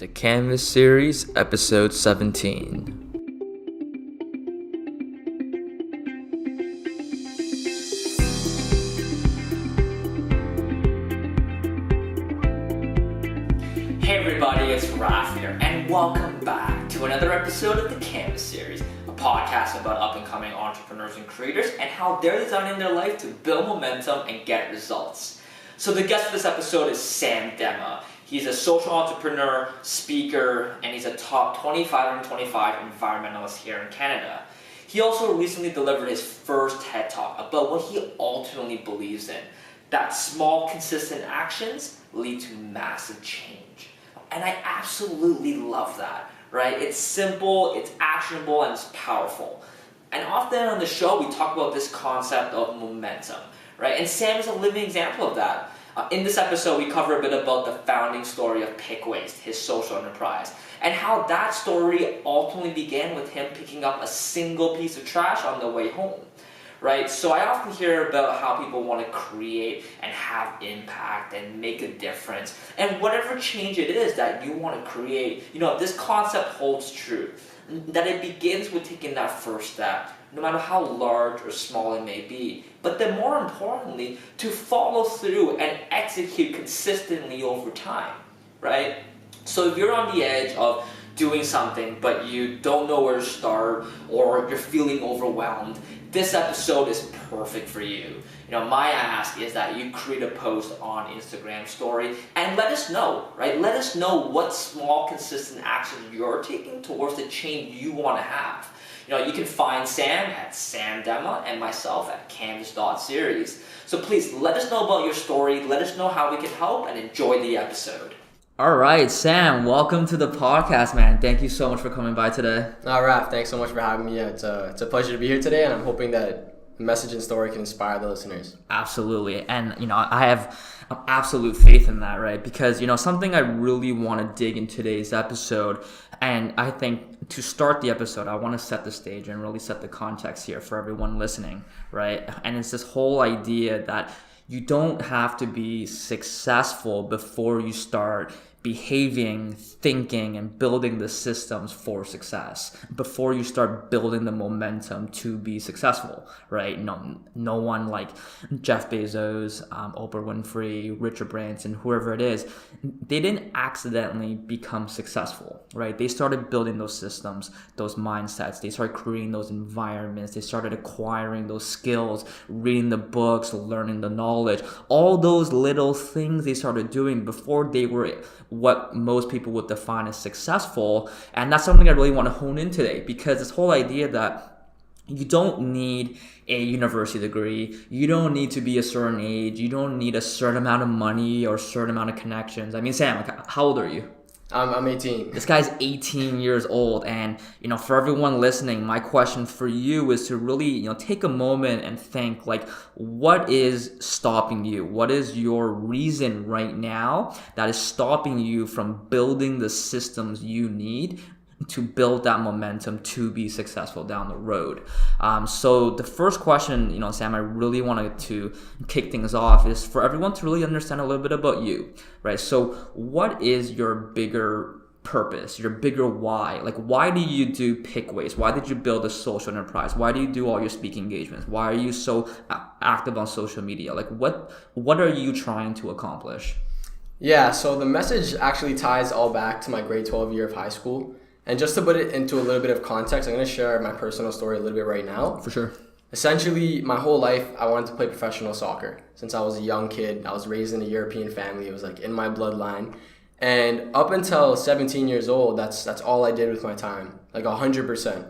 The Canvas Series, Episode 17. Hey everybody, it's Raph here, and welcome back to another episode of the Canvas Series, a podcast about up-and-coming entrepreneurs and creators and how they're designing their life to build momentum and get results. So the guest for this episode is Sam Demma. He's a social entrepreneur, speaker, and he's a top 25 under 25 environmentalist here in Canada. He also recently delivered his first TED Talk about what he ultimately believes in, that small, consistent actions lead to massive change. And I absolutely love that, right? It's simple, it's actionable, and it's powerful. And often on the show, we talk about this concept of momentum, right? And Sam is a living example of that. In this episode, we cover a bit about the founding story of Pick Waste, his social enterprise, and how that story ultimately began with him picking up a single piece of trash on the way home. Right, so I often hear about how people want to create and have impact and make a difference. And whatever change it is that you want to create, this concept holds true. That it begins with taking that first step, no matter how large or small it may be. But then more importantly, to follow through and execute consistently over time, right? So if you're on the edge of doing something but you don't know where to start or you're feeling overwhelmed, this episode is perfect for you. My ask is that you create a post on Instagram story and let us know, right? Let us know what small, consistent actions you're taking towards the change you want to have. You can find Sam at Sam Demma and myself at Canvas.series. So please let us know about your story, let us know how we can help, and enjoy the episode. All right, Sam, welcome to the podcast, man. Thank you so much for coming by today. Raph, thanks so much for having me. It's a pleasure to be here today, and I'm hoping that the message and story can inspire the listeners. Absolutely. And, I have absolute faith in that, right? Because, something I really want to dig in today's episode, and I think to start the episode, I want to set the stage and really set the context here for everyone listening, right? And it's this whole idea that you don't have to be successful before you start behaving, thinking, and building the systems for success before you start building the momentum to be successful, right? No one like Jeff Bezos, Oprah Winfrey, Richard Branson, whoever it is, they didn't accidentally become successful, right? They started building those systems, those mindsets. They started creating those environments. They started acquiring those skills, reading the books, learning the knowledge, all those little things they started doing before they were what most people would define as successful. And that's something I really want to hone in today, because this whole idea that you don't need a university degree, you don't need to be a certain age, you don't need a certain amount of money or a certain amount of connections. I mean, Sam, how old are you? I'm 18. This guy's 18 years old, and for everyone listening, my question for you is to really take a moment and think, like, what is stopping you? What is your reason right now that is stopping you from building the systems you need to build that momentum to be successful down the road? So the first question, Sam, I really wanted to kick things off is for everyone to really understand a little bit about you, right? So what is your bigger purpose, your bigger why? Like, why do you do Pick Waste? Why did you build a social enterprise? Why do you do all your speaking engagements? Why are you so active on social media? Like, what are you trying to accomplish? Yeah, so the message actually ties all back to my grade 12 year of high school. And just to put it into a little bit of context, I'm going to share my personal story a little bit right now. For sure. Essentially, my whole life, I wanted to play professional soccer. Since I was a young kid, I was raised in a European family. It was like in my bloodline. And up until 17 years old, that's all I did with my time, like 100%.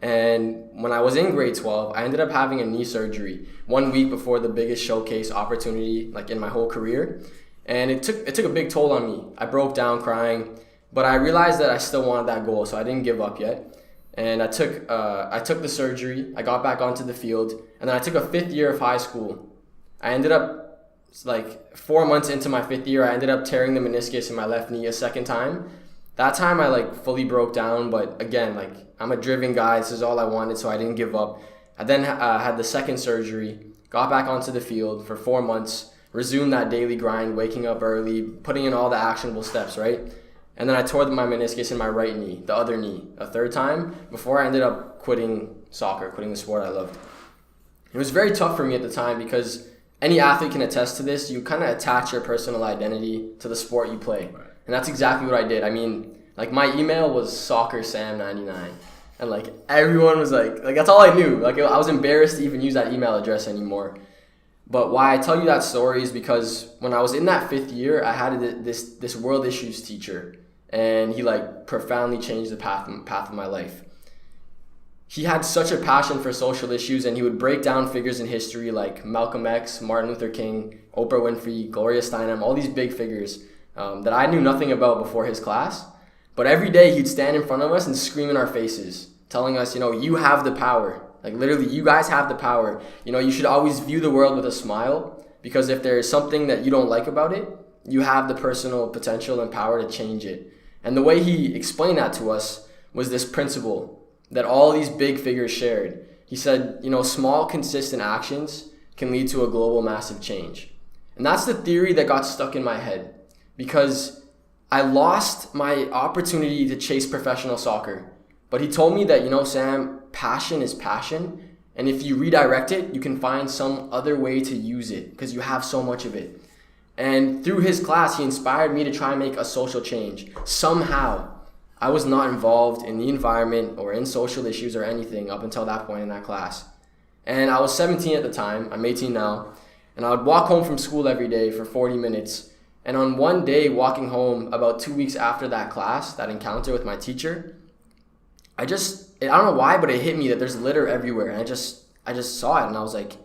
And when I was in grade 12, I ended up having a knee surgery 1 week before the biggest showcase opportunity like in my whole career. And it took a big toll on me. I broke down crying. But I realized that I still wanted that goal, so I didn't give up yet. And I took the surgery. I got back onto the field, and then I took a 5th year of high school. I ended up, like 4 months into my 5th year, I ended up tearing the meniscus in my left knee a second time. That time I fully broke down, but again, I'm a driven guy. This is all I wanted, so I didn't give up. I then had the second surgery, got back onto the field for 4 months, resumed that daily grind, waking up early, putting in all the actionable steps, right? And then I tore my meniscus in my right knee, the other knee, a third time before I ended up quitting soccer, quitting the sport I loved. It was very tough for me at the time because any athlete can attest to this. You kind of attach your personal identity to the sport you play. Right. And that's exactly what I did. I mean, like my email was soccersam99. And like everyone was like that's all I knew. Like I was embarrassed to even use that email address anymore. But why I tell you that story is because when I was in that 5th year, I had this world issues teacher, and he like profoundly changed the path of my life. He had such a passion for social issues, and he would break down figures in history like Malcolm X, Martin Luther King, Oprah Winfrey, Gloria Steinem, all these big figures that I knew nothing about before his class. But every day he'd stand in front of us and scream in our faces, telling us, you have the power. Like literally, you guys have the power. You should always view the world with a smile, because if there is something that you don't like about it, you have the personal potential and power to change it. And the way he explained that to us was this principle that all these big figures shared. He said, small, consistent actions can lead to a global massive change. And that's the theory that got stuck in my head, because I lost my opportunity to chase professional soccer. But he told me that, Sam, passion is passion. And if you redirect it, you can find some other way to use it because you have so much of it. And through his class, he inspired me to try and make a social change. Somehow, I was not involved in the environment or in social issues or anything up until that point in that class. And I was 17 at the time. I'm 18 now. And I would walk home from school every day for 40 minutes. And on one day, walking home about 2 weeks after that class, that encounter with my teacher, I don't know why, but it hit me that there's litter everywhere. And I just saw it, and I was like,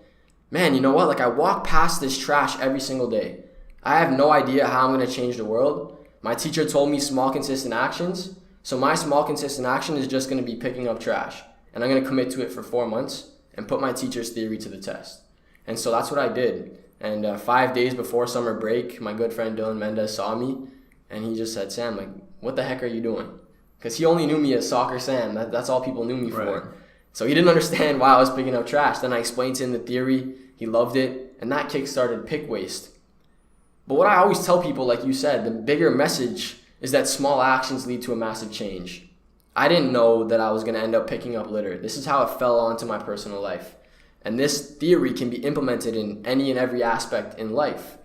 man, you know what? Like, I walk past this trash every single day. I have no idea how I'm going to change the world. My teacher told me small, consistent actions. So my small, consistent action is just going to be picking up trash. And I'm going to commit to it for 4 months and put my teacher's theory to the test. And so that's what I did. And 5 days before summer break, my good friend Dylan Mendez saw me, and he just said, Sam, like, what the heck are you doing? Because he only knew me as Soccer Sam. That's all people knew me for. So he didn't understand why I was picking up trash. Then I explained to him the theory. He loved it. And that kick-started Pick Waste. But what I always tell people, like you said, the bigger message is that small actions lead to a massive change. I didn't know that I was going to end up picking up litter. This is how it fell onto my personal life. And this theory can be implemented in any and every aspect in life.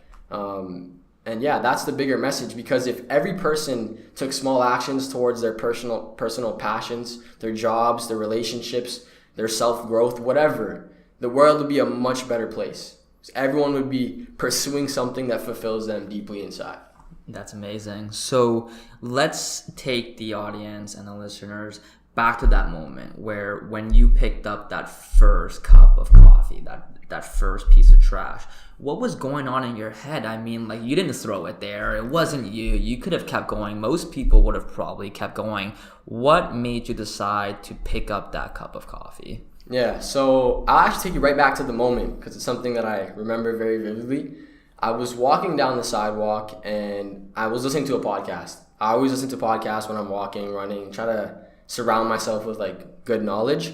And yeah, that's the bigger message, because if every person took small actions towards their personal passions, their jobs, their relationships, their self-growth, whatever, the world would be a much better place. Everyone would be pursuing something that fulfills them deeply inside. That's amazing. So let's take the audience and the listeners back to that moment where when you picked up that first cup of coffee, that first piece of trash. What was going on in your head? I mean, like, you didn't throw it there. It wasn't you. You could have kept going. Most people would have probably kept going. What made you decide to pick up that cup of coffee? Yeah, so I'll actually take you right back to the moment because it's something that I remember very vividly. I was walking down the sidewalk and I was listening to a podcast. I always listen to podcasts when I'm walking, running, try to surround myself with like good knowledge.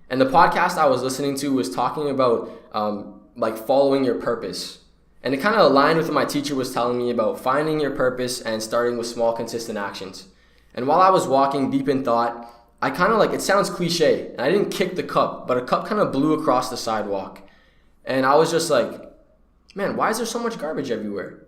And the podcast I was listening to was talking about like following your purpose. And it kind of aligned with what my teacher was telling me about finding your purpose and starting with small, consistent actions. And while I was walking deep in thought, I kind of it sounds cliche, and I didn't kick the cup, but a cup kind of blew across the sidewalk. And I was just like, man, why is there so much garbage everywhere?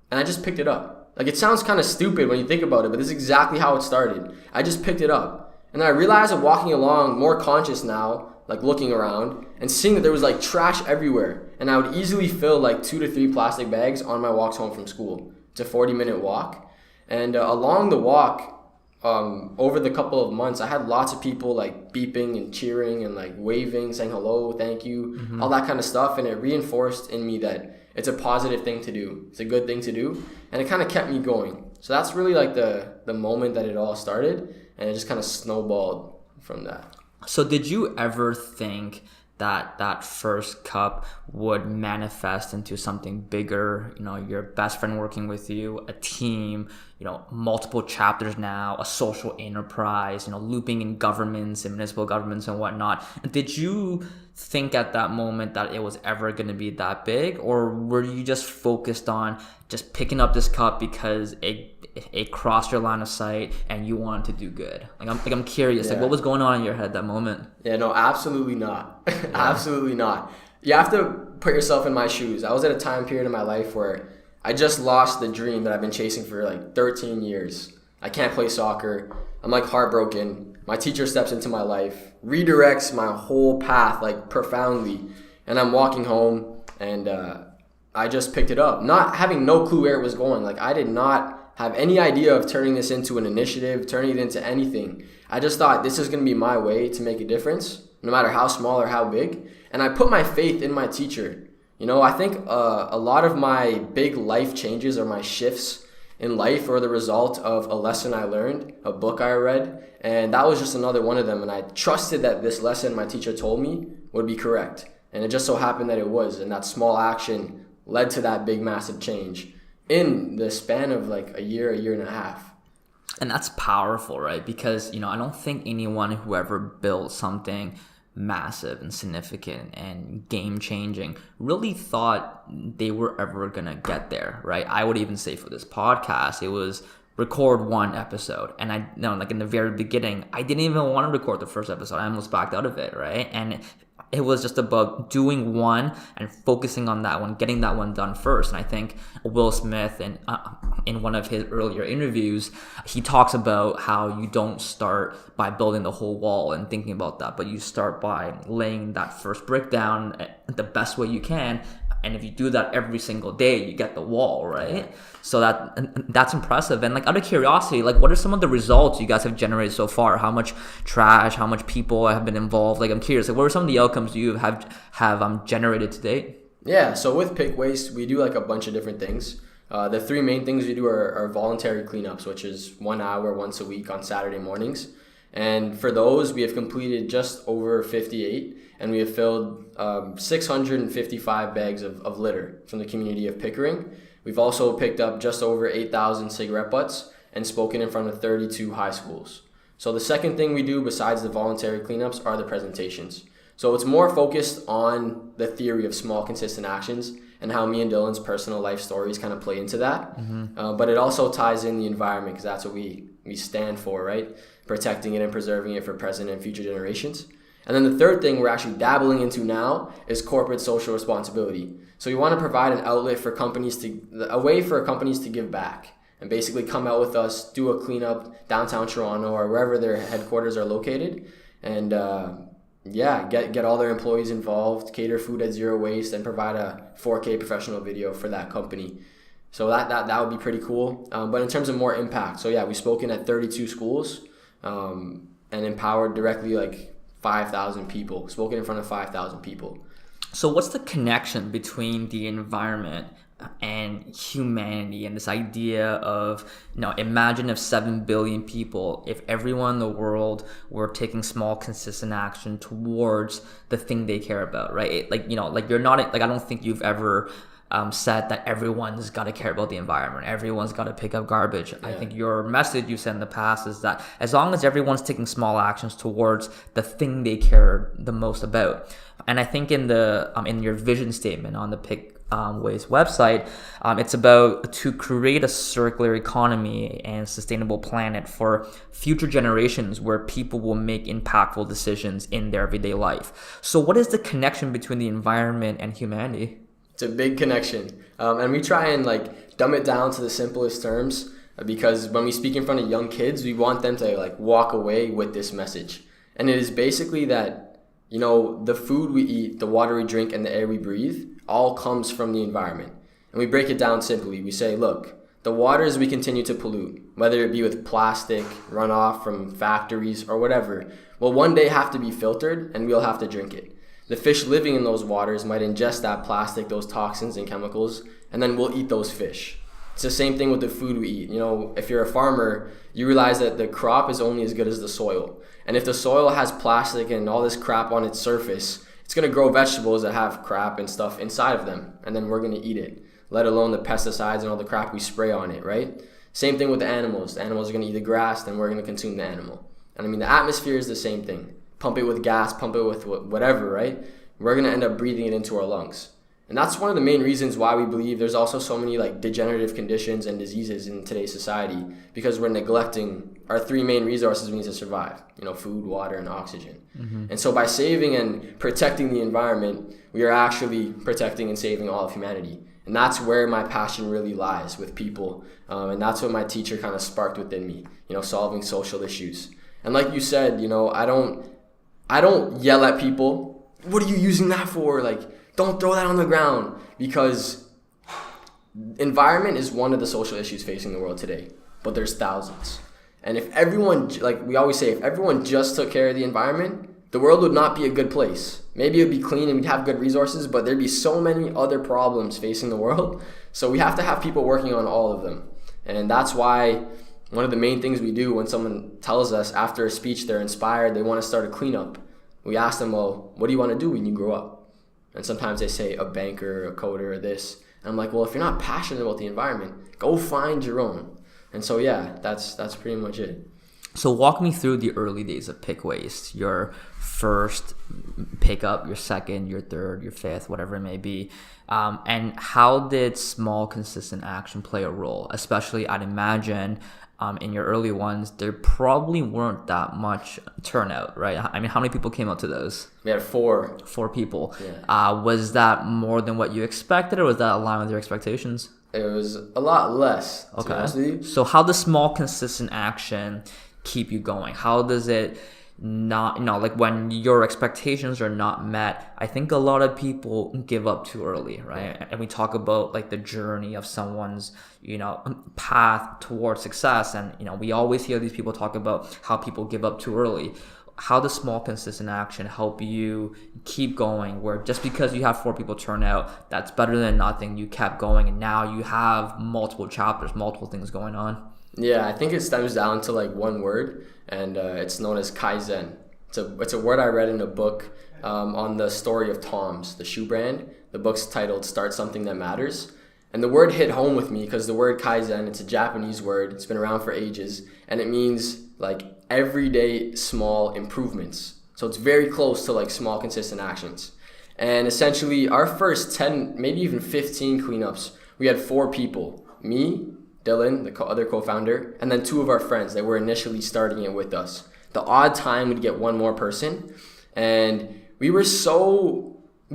And I just picked it up. Like, it sounds kind of stupid when you think about it, but this is exactly how it started. I just picked it up. And then I realized I'm walking along more conscious now, like looking around and seeing that there was like trash everywhere. And I would easily fill like 2 to 3 plastic bags on my walks home from school. It's a 40-minute walk. And along the walk, over the couple of months, I had lots of people like beeping and cheering and like waving, saying hello, thank you, all that kind of stuff. And it reinforced in me that it's a positive thing to do. It's a good thing to do. And it kind of kept me going. So that's really like the moment that it all started. And it just kind of snowballed from that. So did you ever think that first cup would manifest into something bigger? You know, your best friend working with you, a team, you know, multiple chapters now, a social enterprise, you know, looping in governments and municipal governments and whatnot. Did you think at that moment that it was ever going to be that big, or were you just focused on just picking up this cup because it crossed your line of sight and you wanted to do good? I'm curious. Like, what was going on in your head at that moment? Yeah, no, absolutely not. Absolutely not. You have to put yourself in my shoes. I was at a time period in my life where I just lost the dream that I've been chasing for like 13 years. I can't play soccer. I'm like heartbroken. My teacher steps into my life, redirects my whole path like profoundly. And I'm walking home and I just picked it up, not having no clue where it was going. Like, I did not have any idea of turning this into an initiative, turning it into anything. I just thought this is going to be my way to make a difference, no matter how small or how big. And I put my faith in my teacher. You know, I think a lot of my big life changes or my shifts in life are the result of a lesson I learned, a book I read, and that was just another one of them. And I trusted that this lesson my teacher told me would be correct. And it just so happened that it was, and that small action led to that big, massive change in the span of like a year and a half. And that's powerful, right? Because, you know, I don't think anyone who ever built something massive and significant and game-changing really thought they were ever going to get there, right? I would even say for this podcast, it was record one episode. And I, you know, like in the very beginning, I didn't even want to record the first episode. I almost backed out of it, right? And it was just about doing one and focusing on that one, getting that one done first. And I think Will Smith, in one of his earlier interviews, he talks about how you don't start by building the whole wall and thinking about that, but you start by laying that first brick down the best way you can. And if you do that every single day, you get the wall, right? So that's impressive. And like, out of curiosity, like, what are some of the results you guys have generated so far? How much trash, how much people have been involved? Like, I'm curious, like, what are some of the outcomes you have generated to date? Yeah, so with Pick Waste, we do like a bunch of different things. The three main things we do are voluntary cleanups, which is 1 hour once a week on Saturday mornings. And for those, we have completed just over 58, and we have filled 655 bags of litter from the community of Pickering. We've also picked up just over 8,000 cigarette butts and spoken in front of 32 high schools. So the second thing we do besides the voluntary cleanups are the presentations. So it's more focused on the theory of small, consistent actions and how me and Dylan's personal life stories kind of play into that. But it also ties in the environment, because that's what we stand for, right? Protecting it and preserving it for present and future generations. And then the third thing we're actually dabbling into now is corporate social responsibility. So we want to provide an outlet for a way for companies to give back and basically come out with us, do a cleanup downtown Toronto or wherever their headquarters are located, and get all their employees involved, cater food at zero waste, and provide a 4K professional video for that company. So that would be pretty cool. But in terms of more impact, so yeah, we've spoken at 32 schools and empowered directly like 5,000 people, spoken in front of 5,000 people. So what's the connection between the environment and humanity and this idea of, you know, imagine if 7 billion people, if everyone in the world were taking small, consistent action towards the thing they care about, right? Like, you know, like you're not, like, I don't think you've ever said that everyone's got to care about the environment. Everyone's got to pick up garbage. Yeah. I think your message you said in the past is that as long as everyone's taking small actions towards the thing they care the most about. And I think in your vision statement on the Pick Waste website, it's about to create a circular economy and sustainable planet for future generations where people will make impactful decisions in their everyday life. So what is the connection between the environment and humanity? It's a big connection. And we try and like dumb it down to the simplest terms because when we speak in front of young kids, we want them to like walk away with this message. And it is basically that, you know, the food we eat, the water we drink, and the air we breathe all comes from the environment. And we break it down simply. We say, look, the waters we continue to pollute, whether it be with plastic, runoff from factories, or whatever, will one day have to be filtered and we'll have to drink it. The fish living in those waters might ingest that plastic, those toxins and chemicals, and then we'll eat those fish. It's the same thing with the food we eat. You know, if you're a farmer, you realize that the crop is only as good as the soil. And if the soil has plastic and all this crap on its surface, it's going to grow vegetables that have crap and stuff inside of them, and then we're going to eat it, let alone the pesticides and all the crap we spray on it, right? Same thing with the animals. The animals are going to eat the grass, then we're going to consume the animal. And I mean, the atmosphere is the same thing. Pump it with gas, pump it with whatever, right? We're going to end up breathing it into our lungs. And that's one of the main reasons why we believe there's also so many like degenerative conditions and diseases in today's society, because we're neglecting our three main resources we need to survive, food, water, and oxygen. And so by saving and protecting the environment, we are actually protecting and saving all of humanity. And that's where my passion really lies, with people. And that's what my teacher kind of sparked within me, solving social issues. And like you said, I don't yell at people. What are you using that for? Like, don't throw that on the ground, because environment is one of the social issues facing the world today, but there's thousands. And if everyone, like we always say, if everyone just took care of the environment, the world would not be a good place. Maybe it would be clean and we'd have good resources, but there'd be so many other problems facing the world. So we have to have people working on all of them. And that's why one of the main things we do when someone tells us after a speech they're inspired, they want to start a cleanup, we ask them, well, what do you want to do when you grow up? And sometimes they say a banker, a coder, or this. And I'm like, well, if you're not passionate about the environment, go find your own. And so, yeah, that's pretty much it. So walk me through the early days of Pick Waste, your first pickup, your second, your third, your fifth, whatever it may be. And how did small, consistent action play a role? Especially, I'd imagine, in your early ones, there probably weren't that much turnout, right? I mean, how many people came out to those? We had four. 4 people. Yeah. Was that more than what you expected, or was that aligned with your expectations? It was a lot less, to be honest with you. So how does small, consistent action keep you going? How does it not, like when your expectations are not met, I think a lot of people give up too early, right? And we talk about like the journey of someone's, path towards success. And, we always hear these people talk about how people give up too early. How does small, consistent action help you keep going, where just because you have 4 people turn out, that's better than nothing? You kept going, and now you have multiple chapters, multiple things going on. Yeah, I think it stems down to like one word, and it's known as Kaizen. It's a word I read in a book on the story of Tom's, the shoe brand. The book's titled Start Something That Matters. And the word hit home with me because the word Kaizen, it's a Japanese word. It's been around for ages, and it means like everyday small improvements. So it's very close to like small, consistent actions. And essentially our first 10, maybe even 15 cleanups, we had 4 people, me, Dylan, the other co-founder, and then 2 of our friends that were initially starting it with us. The odd time we'd get 1 more person, and we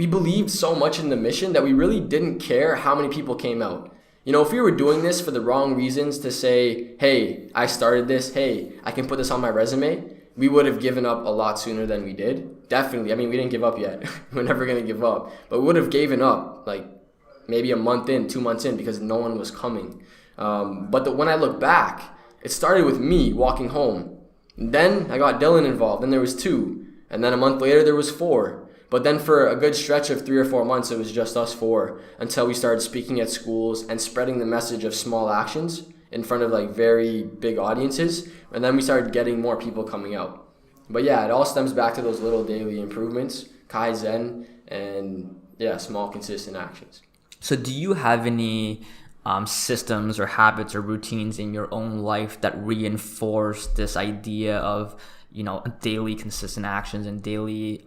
believed so much in the mission that we really didn't care how many people came out. If we were doing this for the wrong reasons, to say, hey, I started this, hey, I can put this on my resume, we would have given up a lot sooner than we did. Definitely. I mean, we didn't give up yet. We're never going to give up. But we would have given up like maybe a month in, 2 months in, because no one was coming. But when I look back, it started with me walking home. And then I got Dylan involved, and there was 2. And then a month later, there was 4. But then for a good stretch of 3 or 4 months, it was just us 4, until we started speaking at schools and spreading the message of small actions in front of like very big audiences. And then we started getting more people coming out. But yeah, it all stems back to those little daily improvements, Kaizen, and yeah, small consistent actions. So do you have any systems or habits or routines in your own life that reinforce this idea of daily consistent actions and daily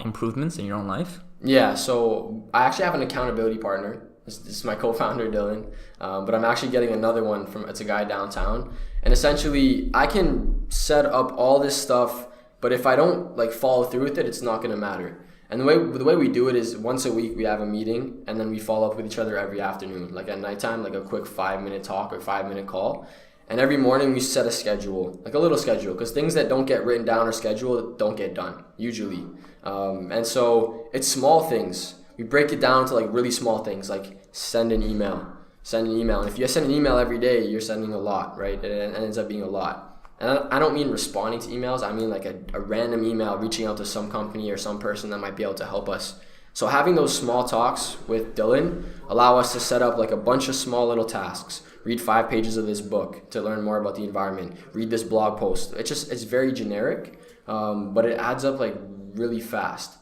improvements in your own life? Yeah, so I actually have an accountability partner. This is my co-founder, Dylan, but I'm actually getting another one it's a guy downtown. And essentially, I can set up all this stuff, but if I don't like follow through with it, it's not going to matter. And the way we do it is once a week we have a meeting, and then we follow up with each other every afternoon, like at nighttime, like a quick 5-minute talk or 5-minute call. And every morning we set a schedule, like a little schedule, because things that don't get written down or scheduled don't get done, usually. And so it's small things. We break it down to like really small things, like send an email. And if you send an email every day, you're sending a lot, right? It ends up being a lot. And I don't mean responding to emails. I mean like a random email reaching out to some company or some person that might be able to help us. So having those small talks with Dylan allow us to set up like a bunch of small little tasks. Read 5 pages of this book to learn more about the environment. Read this blog post. It's very generic, but it adds up like really fast.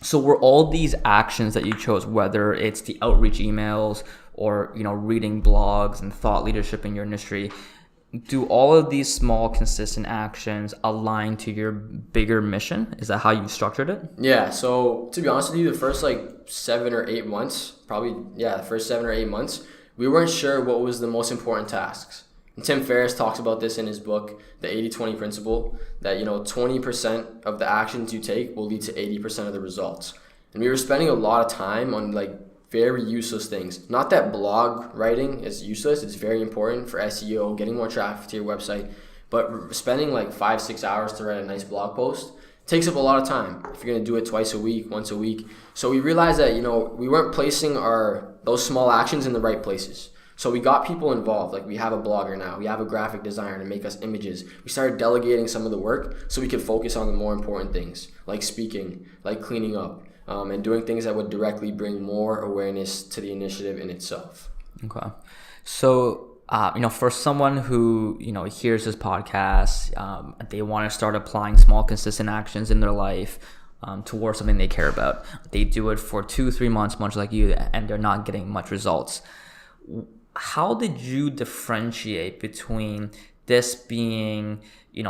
So were all these actions that you chose, whether it's the outreach emails or reading blogs and thought leadership in your industry, do all of these small, consistent actions align to your bigger mission? Is that how you structured it? Yeah, so to be honest with you, the first like 7 or 8 months, the first 7 or 8 months, we weren't sure what was the most important tasks. And Tim Ferriss talks about this in his book, the 80-20 principle, that 20% of the actions you take will lead to 80% of the results. And we were spending a lot of time on like very useless things. Not that blog writing is useless, it's very important for SEO, getting more traffic to your website, but spending like 5-6 hours to write a nice blog post takes up a lot of time if you're going to do it twice a week, once a week. So we realized that, we weren't placing those small actions in the right places. So we got people involved. Like we have a blogger now, we have a graphic designer to make us images. We started delegating some of the work so we could focus on the more important things, like speaking, like cleaning up, and doing things that would directly bring more awareness to the initiative in itself. Okay. So, for someone who, hears this podcast, they want to start applying small, consistent actions in their life towards something they care about. They do it for 2-3 months, much like you, and they're not getting much results. How did you differentiate between this being,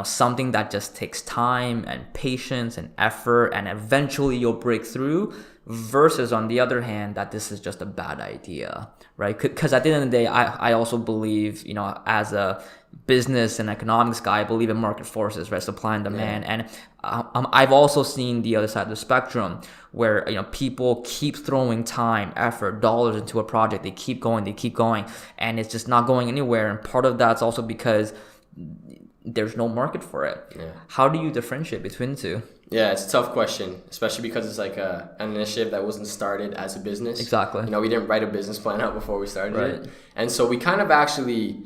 something that just takes time and patience and effort and eventually you'll break through, versus on the other hand, that this is just a bad idea, right? Because at the end of the day, I also believe, as a business and economics guy, I believe in market forces, right? Supply and demand. Yeah. And I've also seen the other side of the spectrum where, people keep throwing time, effort, dollars into a project. They keep going, and it's just not going anywhere. And part of that's also because there's no market for it. Yeah. How do you differentiate between the two? Yeah, it's a tough question, especially because it's like an initiative that wasn't started as a business. Exactly. We didn't write a business plan out before we started it. And so we kind of actually,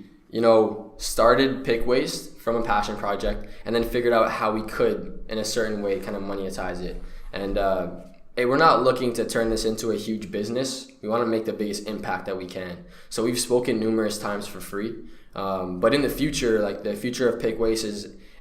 started Pick Waste from a passion project and then figured out how we could, in a certain way, kind of monetize it. And we're not looking to turn this into a huge business. We want to make the biggest impact that we can. So we've spoken numerous times for free. But in the future, like the future of Pick Waste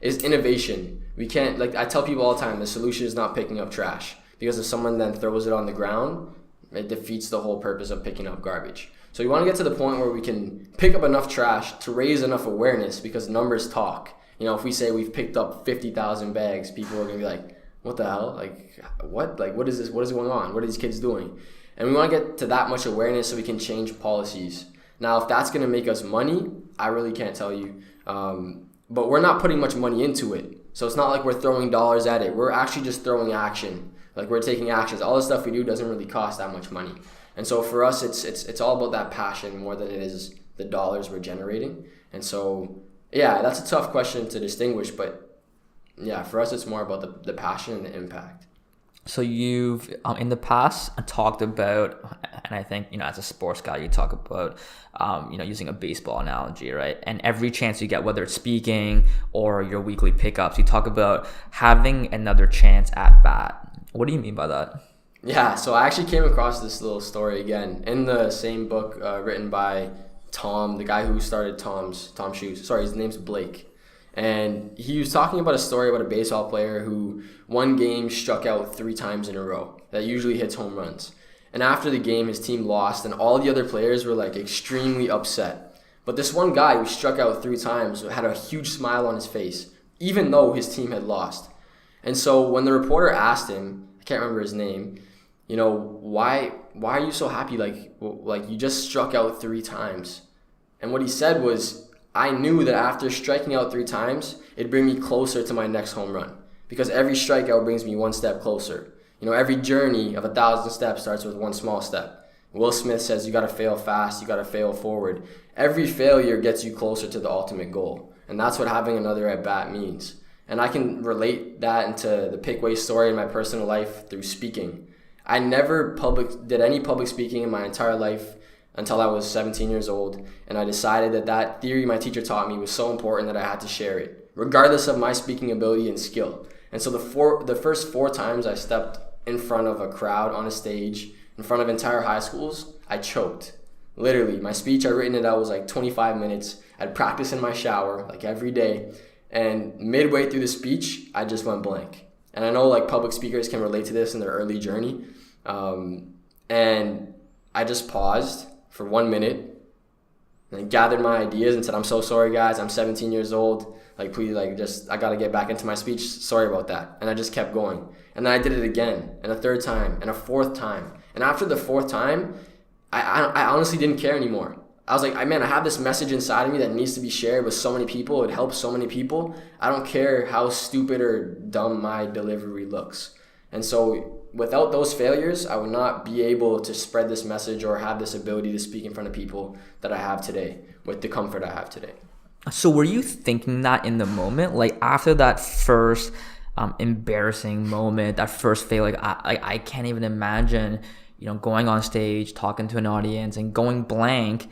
is innovation. We can't, like I tell people all the time, the solution is not picking up trash, because if someone then throws it on the ground, it defeats the whole purpose of picking up garbage. So we want to get to the point where we can pick up enough trash to raise enough awareness, because numbers talk. If we say we've picked up 50,000 bags, people are going to be like, what the hell? Like, what? Like, what is this? What is going on? What are these kids doing? And we want to get to that much awareness so we can change policies. Now, if that's going to make us money, I really can't tell you. But we're not putting much money into it. So it's not like we're throwing dollars at it. We're actually just throwing action. Like we're taking actions. All the stuff we do doesn't really cost that much money. And so for us, it's all about that passion more than it is the dollars we're generating. And so, yeah, that's a tough question to distinguish. But yeah, for us, it's more about the passion and the impact. So you've in the past talked about, and I think as a sports guy, you talk about using a baseball analogy, right? And every chance you get, whether it's speaking or your weekly pickups, you talk about having another chance at bat. What do you mean by that? Yeah, so I actually came across this little story again in the same book written by Tom, the guy who started Tom Shoes. Sorry, his name's Blake. And he was talking about a story about a baseball player who one game struck out 3 times in a row. That usually hits home runs. And after the game, his team lost, and all the other players were like extremely upset. But this one guy who struck out 3 times had a huge smile on his face, even though his team had lost. And so when the reporter asked him, I can't remember his name, why are you so happy? Like you just struck out 3 times. And what he said was, I knew that after striking out 3 times, it'd bring me closer to my next home run, because every strikeout brings me 1 step closer. Every journey of 1,000 steps starts with 1 small step. Will Smith says you got to fail fast, you got to fail forward. Every failure gets you closer to the ultimate goal, and that's what having another at bat means. And I can relate that into the Pick Waste story in my personal life through speaking. I never did any public speaking in my entire life until I was 17 years old, and I decided that theory my teacher taught me was so important that I had to share it, regardless of my speaking ability and skill. And so the first 4 times I stepped in front of a crowd on a stage, in front of entire high schools, I choked. Literally, my speech, I written it out, was like 25 minutes. I'd practice in my shower like every day, and midway through the speech, I just went blank. And I know like public speakers can relate to this in their early journey, and I just paused for 1 minute, and I gathered my ideas and said, I'm so sorry, guys. I'm 17 years old. Like, please, like, I got to get back into my speech. Sorry about that. And I just kept going. And then I did it again, and a third time, and a fourth time. And after the fourth time, I honestly didn't care anymore. I was like, man, I have this message inside of me that needs to be shared with so many people. It helps so many people. I don't care how stupid or dumb my delivery looks. And so without those failures, I would not be able to spread this message or have this ability to speak in front of people that I have today with the comfort I have today. So were you thinking that in the moment? Like after that first embarrassing moment, that first fail, like I can't even imagine, going on stage, talking to an audience and going blank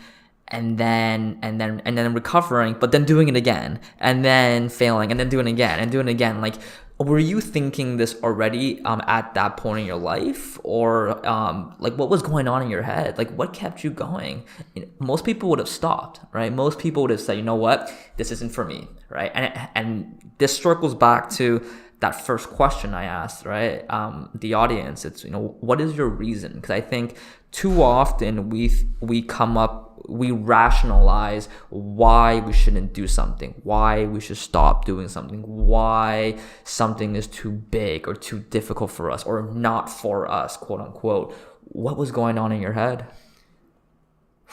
and then recovering, but then doing it again and then failing and then doing it again and doing it again. Like, were you thinking this already at that point in your life, or like what was going on in your head? Like what kept you going? Most people would have stopped, right? Most people would have said, you know what, this isn't for me, right? And this circles back to that first question I asked, right? The audience, it's, what is your reason? Because I think too often we rationalize why we shouldn't do something, why we should stop doing something, why something is too big or too difficult for us or not for us, quote unquote. What was going on in your head?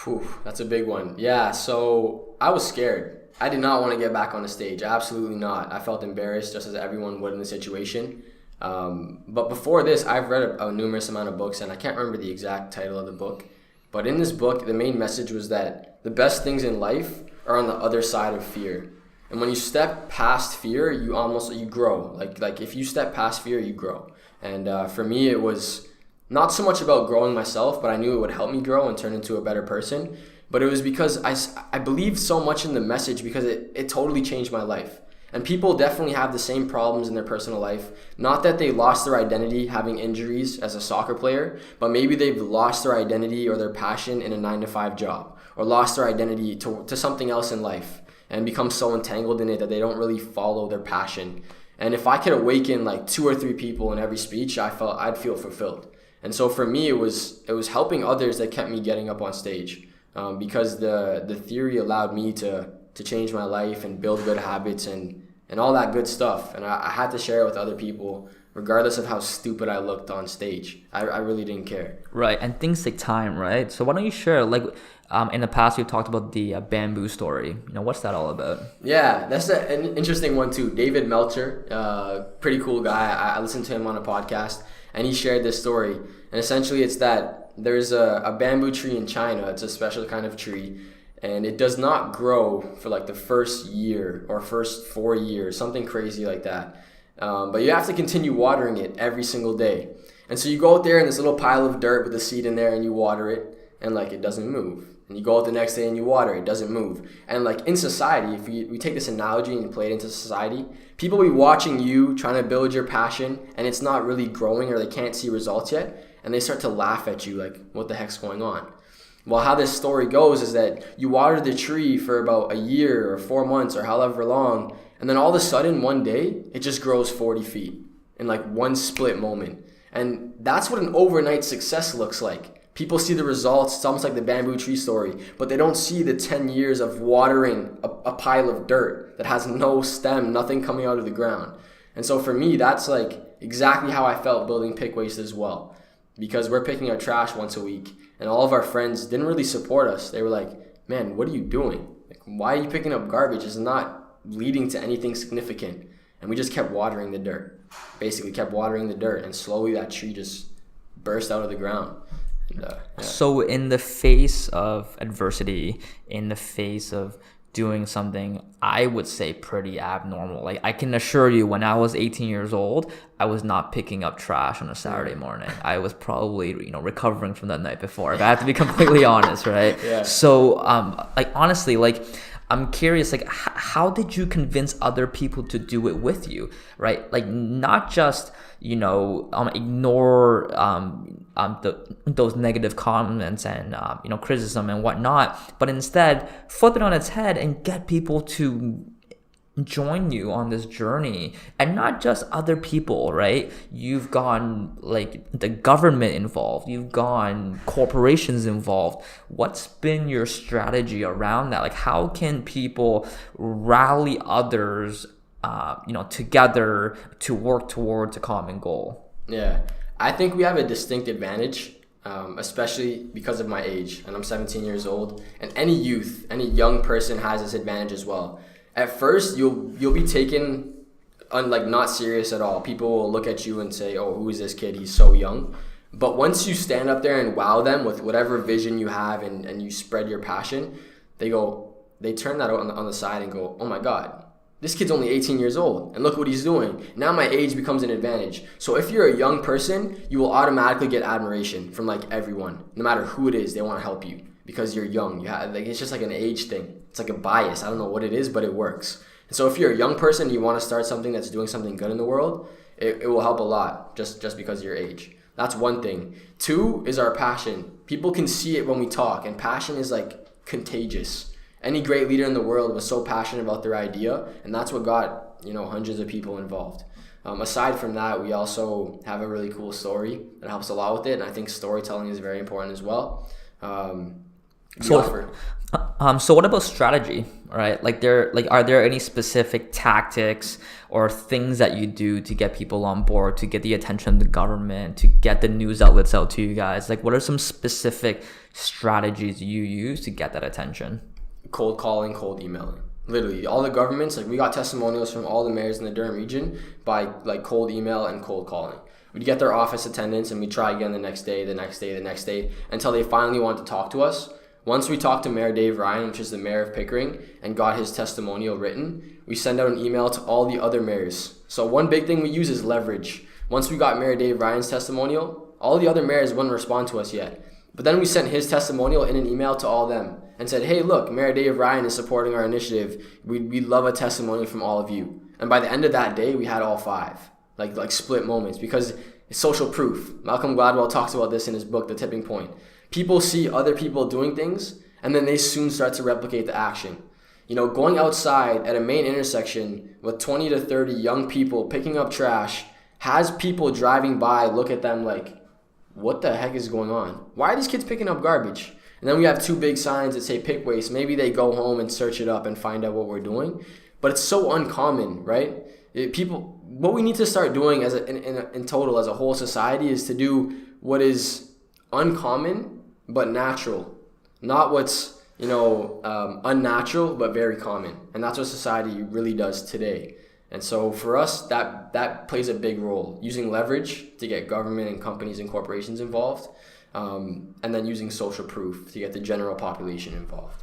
Whew, that's a big one. Yeah, so I was scared. I did not want to get back on the stage. Absolutely not. I felt embarrassed just as everyone would in the situation. But before this, I've read a numerous amount of books, and I can't remember the exact title of the book. But in this book, the main message was that the best things in life are on the other side of fear. And when you step past fear, you grow. Like if you step past fear, you grow. And for me, it was not so much about growing myself, but I knew it would help me grow and turn into a better person. But it was because I believed so much in the message because it totally changed my life. And people definitely have the same problems in their personal life. Not that they lost their identity having injuries as a soccer player, but maybe they've lost their identity or their passion in a 9-to-5 job, or lost their identity to something else in life and become so entangled in it that they don't really follow their passion. And if I could awaken like 2 or 3 people in every speech, I'd feel fulfilled. And so for me, it was helping others that kept me getting up on stage. Because the theory allowed me to change my life and build good habits and all that good stuff. And I had to share it with other people, regardless of how stupid I looked on stage. I really didn't care. Right, and things take time, right? So why don't you share, like, in the past we've talked about the bamboo story. What's that all about? Yeah, that's an interesting one too. David Meltzer, pretty cool guy. I listened to him on a podcast, and he shared this story. And essentially it's that there's a bamboo tree in China. It's a special kind of tree, and it does not grow for like the first year or first 4 years, something crazy like that. But you have to continue watering it every single day. And so you go out there in this little pile of dirt with a seed in there and you water it, and like it doesn't move. And you go out the next day and you water it doesn't move. And like in society, if we take this analogy and play it into society, people will be watching you trying to build your passion, and it's not really growing or they can't see results yet. And they start to laugh at you like, what the heck's going on? Well, how this story goes is that you water the tree for about a year or 4 months or however long, and then all of a sudden one day it just grows 40 feet in like one split moment. And that's what an overnight success looks like. People see the results. It's almost like the bamboo tree story, but they don't see the 10 years of watering a pile of dirt that has no stem, nothing coming out of the ground. And so for me, that's like exactly how I felt building Pick Waste as well. Because we're picking up trash once a week, and all of our friends didn't really support us. They were like, man, what are you doing? Like, why are you picking up garbage? It's not leading to anything significant. And we just kept watering the dirt. Basically kept watering the dirt, and slowly that tree just burst out of the ground. And, yeah. So in the face of adversity, in the face of doing something I would say pretty abnormal, like I can assure you, when I was 18 years old, I was not picking up trash on a Saturday morning. I was probably recovering from that night before, if I have to be completely honest, right? Yeah. So like honestly, like I'm curious, like how did you convince other people to do it with you, right? Like not just ignore those negative comments and criticism and whatnot, but instead flip it on its head and get people to join you on this journey, and not just other people, right? You've gotten like the government involved, you've gotten corporations involved. What's been your strategy around that? Like, how can people rally others, together to work towards a common goal? Yeah, I think we have a distinct advantage, especially because of my age, and I'm 17 years old. And any young person has this advantage as well. At first, you'll be taken not serious at all. People will look at you and say, "Oh, who is this kid? He's so young." But once you stand up there and wow them with whatever vision you have and you spread your passion, they turn that on the side and go, "Oh my God, this kid's only 18 years old, and look what he's doing. Now my age becomes an advantage." So if you're a young person, you will automatically get admiration from like everyone, no matter who it is. They want to help you because you're young. It's just like an age thing. It's like a bias. I don't know what it is, but it works. And so if you're a young person and you want to start something that's doing something good in the world, it will help a lot just because of your age. That's one thing. Two is our passion. People can see it when we talk, and passion is like contagious. Any great leader in the world was so passionate about their idea, and that's what got hundreds of people involved. Aside from that, we also have a really cool story that helps a lot with it, and I think storytelling is very important as well. So what about strategy, right? Are there any specific tactics or things that you do to get people on board, to get the attention of the government, to get the news outlets out to you guys? Like, what are some specific strategies you use to get that attention? Cold calling, cold emailing. Literally, all the governments, we got testimonials from all the mayors in the Durham region by cold email and cold calling. We'd get their office attendance and we'd try again the next day, until they finally wanted to talk to us. Once we talked to Mayor Dave Ryan, which is the mayor of Pickering, and got his testimonial written, we send out an email to all the other mayors. So one big thing we use is leverage. Once we got Mayor Dave Ryan's testimonial, all the other mayors wouldn't respond to us yet. But then we sent his testimonial in an email to all them and said, "Hey, look, Mayor Dave Ryan is supporting our initiative. We'd love a testimonial from all of you." And by the end of that day, we had all five, like split moments, because it's social proof. Malcolm Gladwell talks about this in his book, The Tipping Point. People see other people doing things, and then they soon start to replicate the action. Going outside at a main intersection with 20 to 30 young people picking up trash has people driving by look at them like, what the heck is going on? Why are these kids picking up garbage? And then we have two big signs that say pick waste. Maybe they go home and search it up and find out what we're doing. But it's so uncommon, right? What we need to start doing in total as a whole society is to do what is uncommon but natural, not what's unnatural but very common. And that's what society really does today. And so for us, that plays a big role, using leverage to get government and companies and corporations involved, and then using social proof to get the general population involved.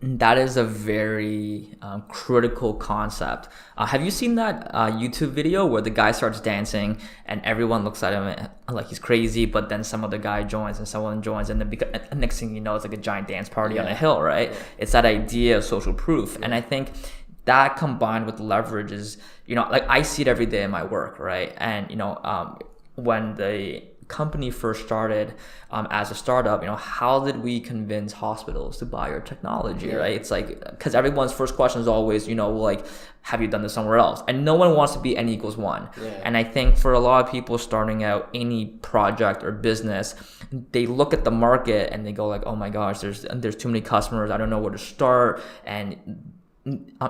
That is a very critical concept. Have you seen that YouTube video where the guy starts dancing and everyone looks at him like he's crazy, but then some other guy joins and someone joins, and then next thing you know, it's like a giant dance party on a hill, right? Yeah. It's that idea of social proof. And I think that combined with leverage is, I see it every day in my work, right? And, when the company first started as a startup, how did we convince hospitals to buy your technology, right? It's like, because everyone's first question is always, have you done this somewhere else? And no one wants to be N=1. Yeah. And I think for a lot of people starting out any project or business, they look at the market and they go like, oh my gosh, there's too many customers. I don't know where to start. And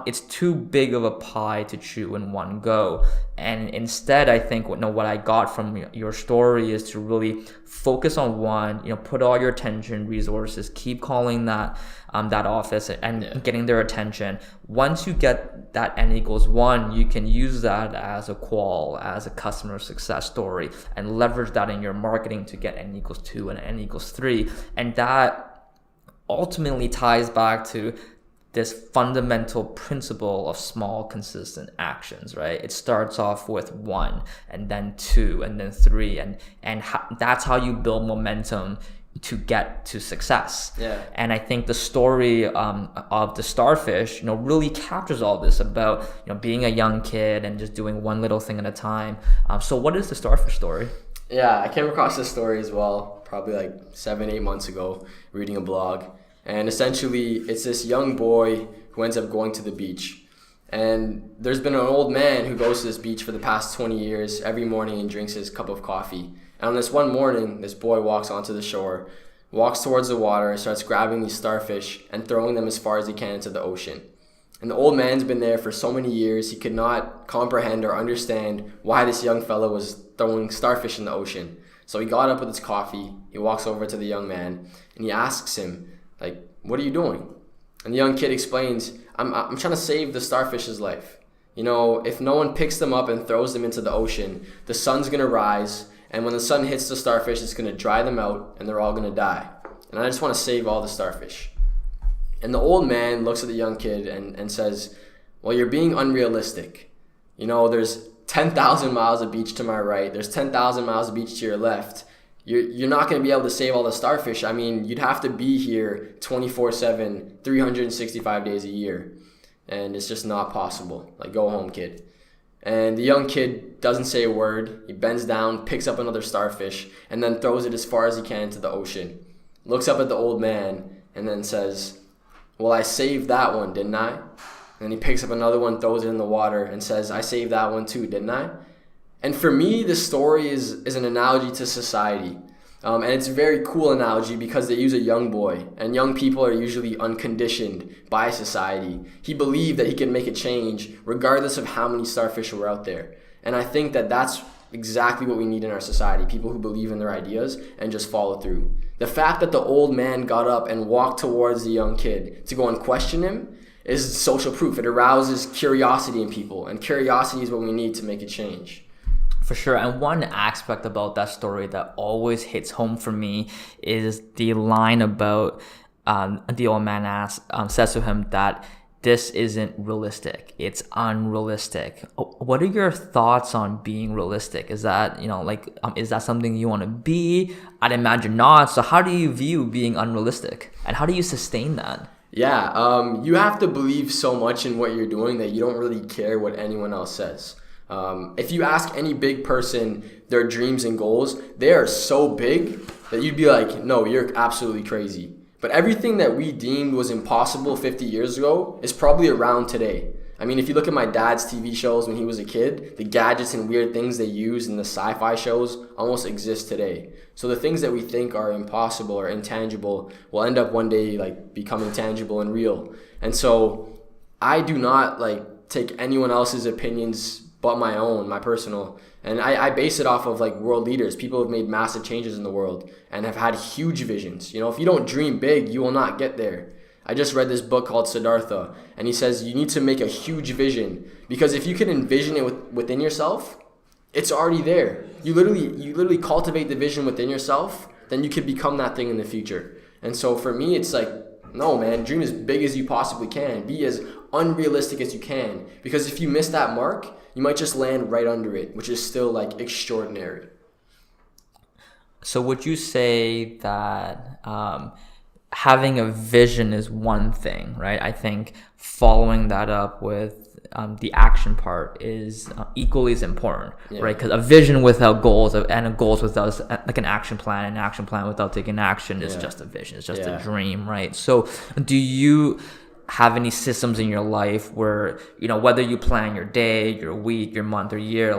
it's too big of a pie to chew in one go. And instead, I think what I got from your story is to really focus on one, put all your attention, resources, keep calling that office and getting their attention. Once you get that N=1, you can use that as a qual, as a customer success story, and leverage that in your marketing to get N=2 and N=3. And that ultimately ties back to this fundamental principle of small, consistent actions, right? It starts off with 1, and then 2, and then 3, and that's how you build momentum to get to success. Yeah. And I think the story of the starfish, really captures all this about being a young kid and just doing one little thing at a time. So what is the starfish story? Yeah, I came across this story as well, probably 7-8 months ago, reading a blog. And essentially, it's this young boy who ends up going to the beach. And there's been an old man who goes to this beach for the past 20 years every morning and drinks his cup of coffee. And on this one morning, this boy walks onto the shore, walks towards the water, and starts grabbing these starfish and throwing them as far as he can into the ocean. And the old man's been there for so many years, he could not comprehend or understand why this young fellow was throwing starfish in the ocean. So he got up with his coffee, he walks over to the young man, and he asks him, like, what are you doing? And the young kid explains, I'm trying to save the starfish's life. You know, if no one picks them up and throws them into the ocean, the sun's going to rise, and when the sun hits the starfish, it's going to dry them out, and they're all going to die. And I just want to save all the starfish. And the old man looks at the young kid and says, well, you're being unrealistic. You know, there's 10,000 miles of beach to my right. There's 10,000 miles of beach to your left. You're not going to be able to save all the starfish. I mean, you'd have to be here 24/7, 365 days a year. And it's just not possible. Like, go home, kid. And the young kid doesn't say a word. He bends down, picks up another starfish, and then throws it as far as he can into the ocean. Looks up at the old man and then says, well, I saved that one, didn't I? And then he picks up another one, throws it in the water, and says, I saved that one too, didn't I? And for me, this story is an analogy to society. And it's a very cool analogy because they use a young boy, and young people are usually unconditioned by society. He believed that he could make a change regardless of how many starfish were out there. And I think that that's exactly what we need in our society, people who believe in their ideas and just follow through. The fact that the old man got up and walked towards the young kid to go and question him is social proof. It arouses curiosity in people, and curiosity is what we need to make a change. For sure. And one aspect about that story that always hits home for me is the line about the old man says to him that this isn't realistic. It's unrealistic. What are your thoughts on being realistic? Is that, is that something you want to be? I'd imagine not. So how do you view being unrealistic? And how do you sustain that? Yeah, you have to believe so much in what you're doing that you don't really care what anyone else says. If you ask any big person their dreams and goals, they are so big that you'd be like, no, you're absolutely crazy. But everything that we deemed was impossible 50 years ago is probably around today. I mean, if you look at my dad's TV shows when he was a kid, the gadgets and weird things they use in the sci-fi shows almost exist today. So the things that we think are impossible or intangible will end up one day becoming tangible and real. And so I do not take anyone else's opinions but my own, my personal. And I base it off of world leaders, people who have made massive changes in the world and have had huge visions. You know, if you don't dream big, you will not get there. I just read this book called Siddhartha, and he says you need to make a huge vision, because if you can envision it within yourself, it's already there. You literally cultivate the vision within yourself, then you can become that thing in the future. And so for me, it's no, man, dream as big as you possibly can. Be as unrealistic as you can, because if you miss that mark, you might just land right under it, which is still extraordinary. So would you say that having a vision is one thing, right? I think following that up with the action part is equally as important, right? Because a vision without goals and a goals without an action plan without taking action is just a vision. It's just a dream, right? So do you have any systems in your life where, whether you plan your day, your week, your month or year,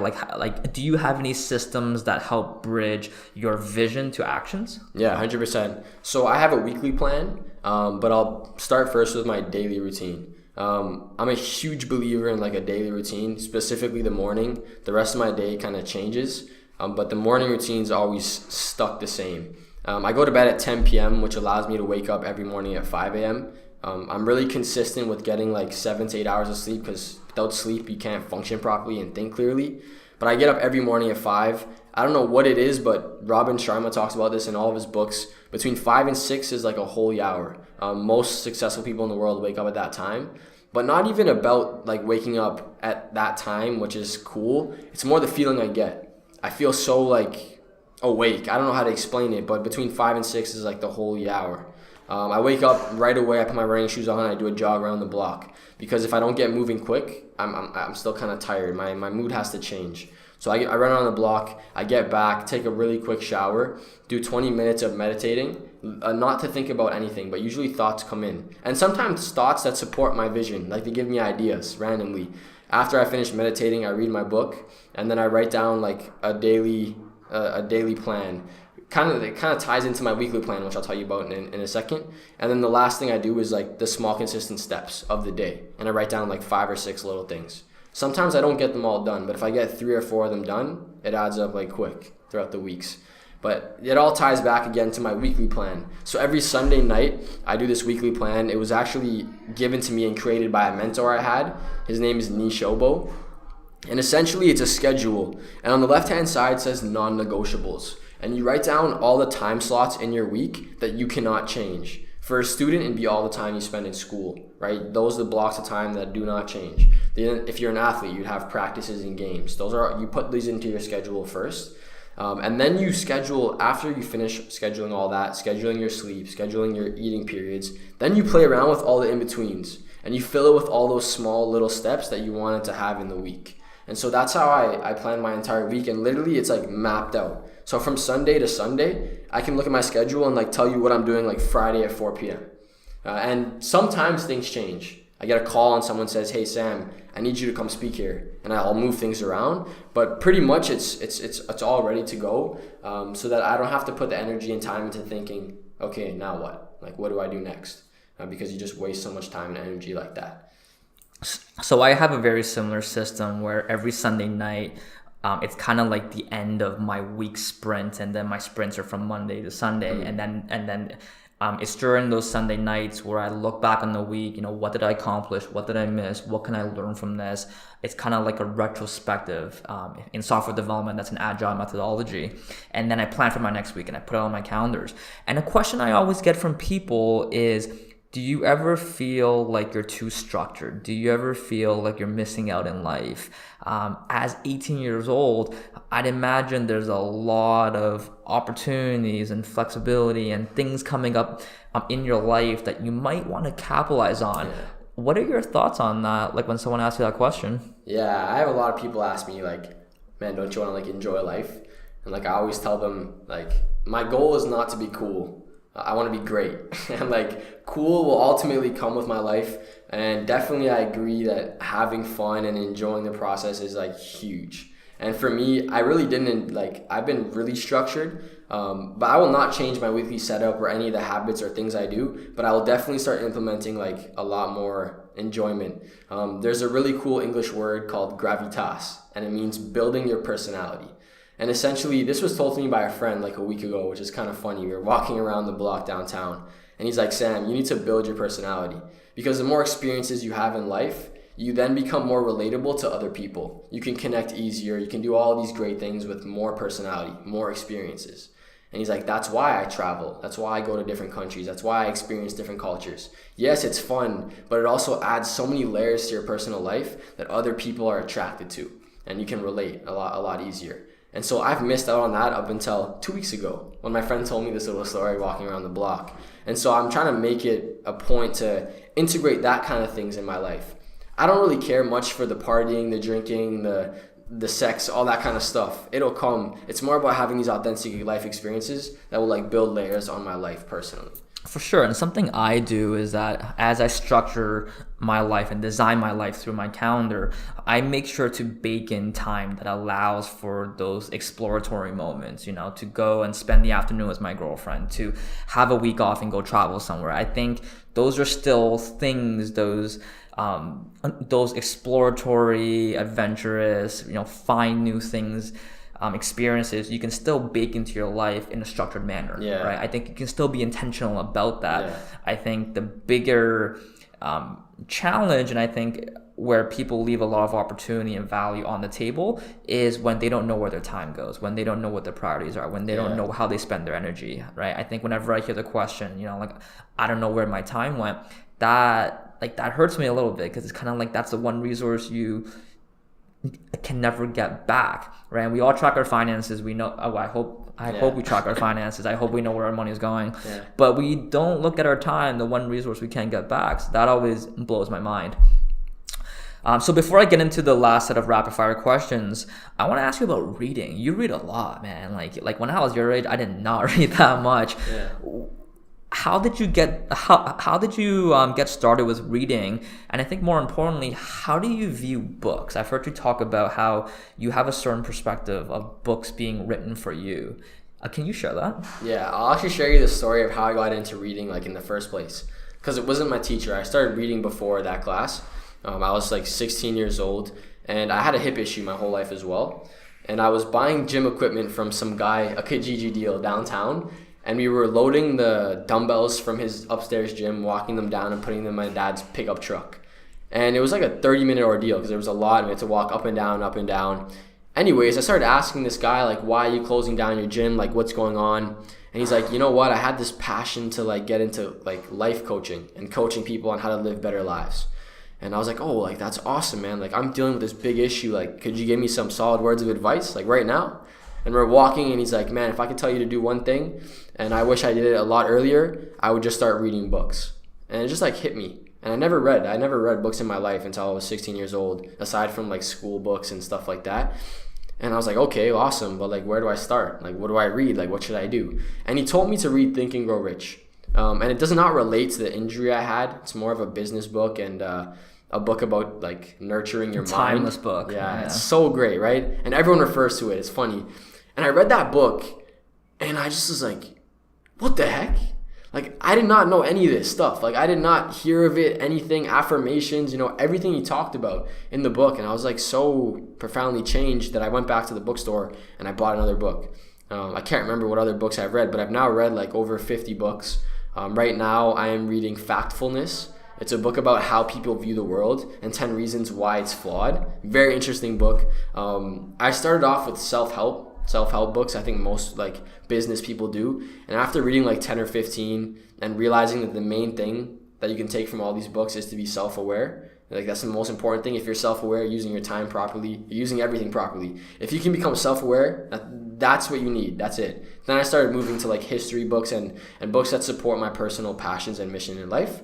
do you have any systems that help bridge your vision to actions? Yeah, 100%. So I have a weekly plan, but I'll start first with my daily routine. I'm a huge believer in a daily routine, specifically the morning. The rest of my day kind of changes, but the morning routine's always stuck the same. I go to bed at 10 p.m., which allows me to wake up every morning at 5 a.m. I'm really consistent with getting 7 to 8 hours of sleep, because without sleep you can't function properly and think clearly. But I get up every morning at 5. I don't know what it is, but Robin Sharma talks about this in all of his books. Between 5 and 6 is a holy hour. Most successful people in the world wake up at that time. But not even about waking up at that time, which is cool. It's more the feeling I get. I feel so awake. I don't know how to explain it, but between 5 and 6 is the holy hour. I wake up right away, I put my running shoes on, and I do a jog around the block. Because if I don't get moving quick, I'm still kind of tired. My mood has to change. So I run around the block, I get back, take a really quick shower, do 20 minutes of meditating, not to think about anything, but usually thoughts come in. And sometimes thoughts that support my vision, like they give me ideas randomly. After I finish meditating, I read my book, and then I write down like a daily plan. It kind of ties into my weekly plan, which I'll tell you about in a second. And then the last thing I do is like the small consistent steps of the day, and I write down like 5 or 6 little things. Sometimes I don't get them all done, but if I get 3 or 4 of them done, it adds up like quick throughout the weeks. But it all ties back again to my weekly plan. So every Sunday night, I do this weekly plan. It was actually given to me and created by a mentor I had. His name is Nishobo. And essentially, it's a schedule. And on the left-hand side says non-negotiables. And you write down all the time slots in your week that you cannot change. For a student, it'd be all the time you spend in school, right? Those are the blocks of time that do not change. Then if you're an athlete, you'd have practices and games. You put these into your schedule first. And then you schedule, after you finish scheduling all that, scheduling your sleep, scheduling your eating periods, then you play around with all the in-betweens. And you fill it with all those small little steps that you wanted to have in the week. And so that's how I plan my entire week. And literally it's like mapped out. So from Sunday to Sunday, I can look at my schedule and like tell you what I'm doing like Friday at 4 p.m. And sometimes things change. I get a call and someone says, "Hey Sam, I need you to come speak here," and I'll move things around. But pretty much it's all ready to go, so that I don't have to put the energy and time into thinking, okay, now what? Like, what do I do next? Because you just waste so much time and energy like that. So I have a very similar system where every Sunday night, it's kind of like the end of my week sprint, and then my sprints are from Monday to Sunday, and then it's during those Sunday nights where I look back on the week. What did I accomplish? What did I miss? What can I learn from this? It's kind of like a retrospective. In software development, that's an agile methodology. And then I plan for my next week and I put it on my calendars. And a question I always get from people is, do you ever feel like you're too structured? Do you ever feel like you're missing out in life? As 18 years old, I'd imagine there's a lot of opportunities and flexibility and things coming up in your life that you might want to capitalize on. Yeah. What are your thoughts on that? Like when someone asks you that question? Yeah, I have a lot of people ask me like, man, don't you want to like enjoy life? And like I always tell them, like, my goal is not to be cool. I want to be great. And like cool will ultimately come with my life. And definitely I agree that having fun and enjoying the process is like huge. And for me, I really didn't I've been really structured, but I will not change my weekly setup or any of the habits or things I do, but I will definitely start implementing like a lot more enjoyment. There's a really cool English word called gravitas, and it means building your personality. And essentially, this was told to me by a friend like a week ago, which is kind of funny. We were walking around the block downtown, and he's like, "Sam, you need to build your personality, because the more experiences you have in life, you then become more relatable to other people. You can connect easier. You can do all these great things with more personality, more experiences." And he's like, "That's why I travel. That's why I go to different countries. That's why I experience different cultures. Yes, it's fun, but it also adds so many layers to your personal life that other people are attracted to, and you can relate a lot easier." And so I've missed out on that up until 2 weeks ago when my friend told me this little story walking around the block. And so I'm trying to make it a point to integrate that kind of things in my life. I don't really care much for the partying, the drinking, the sex, all that kind of stuff. It'll come. It's more about having these authentic life experiences that will like build layers on my life personally. For sure. And something I do is that as I structure my life and design my life through my calendar, I make sure to bake in time that allows for those exploratory moments, to go and spend the afternoon with my girlfriend, to have a week off and go travel somewhere. I think those are still things, those exploratory, adventurous, find new things, experiences you can still bake into your life in a structured manner. Yeah. Right? I think you can still be intentional about that. Yeah. I think the bigger challenge, and I think where people leave a lot of opportunity and value on the table, is when they don't know where their time goes, when they don't know what their priorities are, when they don't know how they spend their energy. Right? I think whenever I hear the question, I don't know where my time went, that hurts me a little bit, because it's kind of like that's the one resource you can never get back, right? And we all track our finances. We know. I hope we track our finances. I hope we know where our money is going. Yeah. But we don't look at our time, the one resource we can't get back. So that always blows my mind. So before I get into the last set of rapid fire questions, I want to ask you about reading. You read a lot, man. Like when I was your age, I did not read that much. Yeah. How did you get get started with reading? And I think more importantly, how do you view books? I've heard you talk about how you have a certain perspective of books being written for you. Can you share that? Yeah, I'll actually share you the story of how I got into reading like in the first place. Because it wasn't my teacher. I started reading before that class. I was like 16 years old, and I had a hip issue my whole life as well. And I was buying gym equipment from some guy, a Kijiji deal downtown, and we were loading the dumbbells from his upstairs gym, walking them down and putting them in my dad's pickup truck. And it was like a 30-minute ordeal because there was a lot, and we had to walk up and down, up and down. Anyways, I started asking this guy, like, why are you closing down your gym? Like, what's going on? And he's like, you know what? I had this passion to like get into like life coaching and coaching people on how to live better lives. And I was like, oh, like, that's awesome, man. Like, I'm dealing with this big issue. Like, could you give me some solid words of advice, like, right now? And we're walking, and he's like, man, if I could tell you to do one thing, and I wish I did it a lot earlier, I would just start reading books. And it just, like, hit me. And I never read books in my life until I was 16 years old, aside from, like, school books and stuff like that. And I was like, okay, awesome, but, like, where do I start? Like, what do I read? Like, what should I do? And he told me to read Think and Grow Rich. And it does not relate to the injury I had. It's more of a business book and a book about like nurturing your mind. Timeless book. Yeah, it's so great, right? And everyone refers to it. It's funny. And I read that book, and I just was like, what the heck? Like, I did not know any of this stuff. Like, I did not hear of it, anything, affirmations, everything he talked about in the book. And I was like so profoundly changed that I went back to the bookstore and I bought another book. I can't remember what other books I've read, but I've now read like over 50 books. Right now, I am reading Factfulness. It's a book about how people view the world and 10 reasons why it's flawed. Very interesting book. I started off with self-help books. I think most like business people do. And after reading like 10 or 15 and realizing that the main thing that you can take from all these books is to be self-aware. Like, that's the most important thing. If you're self-aware, using your time properly, you're using everything properly. If you can become self-aware, that's what you need. That's it. Then I started moving to like history books and books that support my personal passions and mission in life.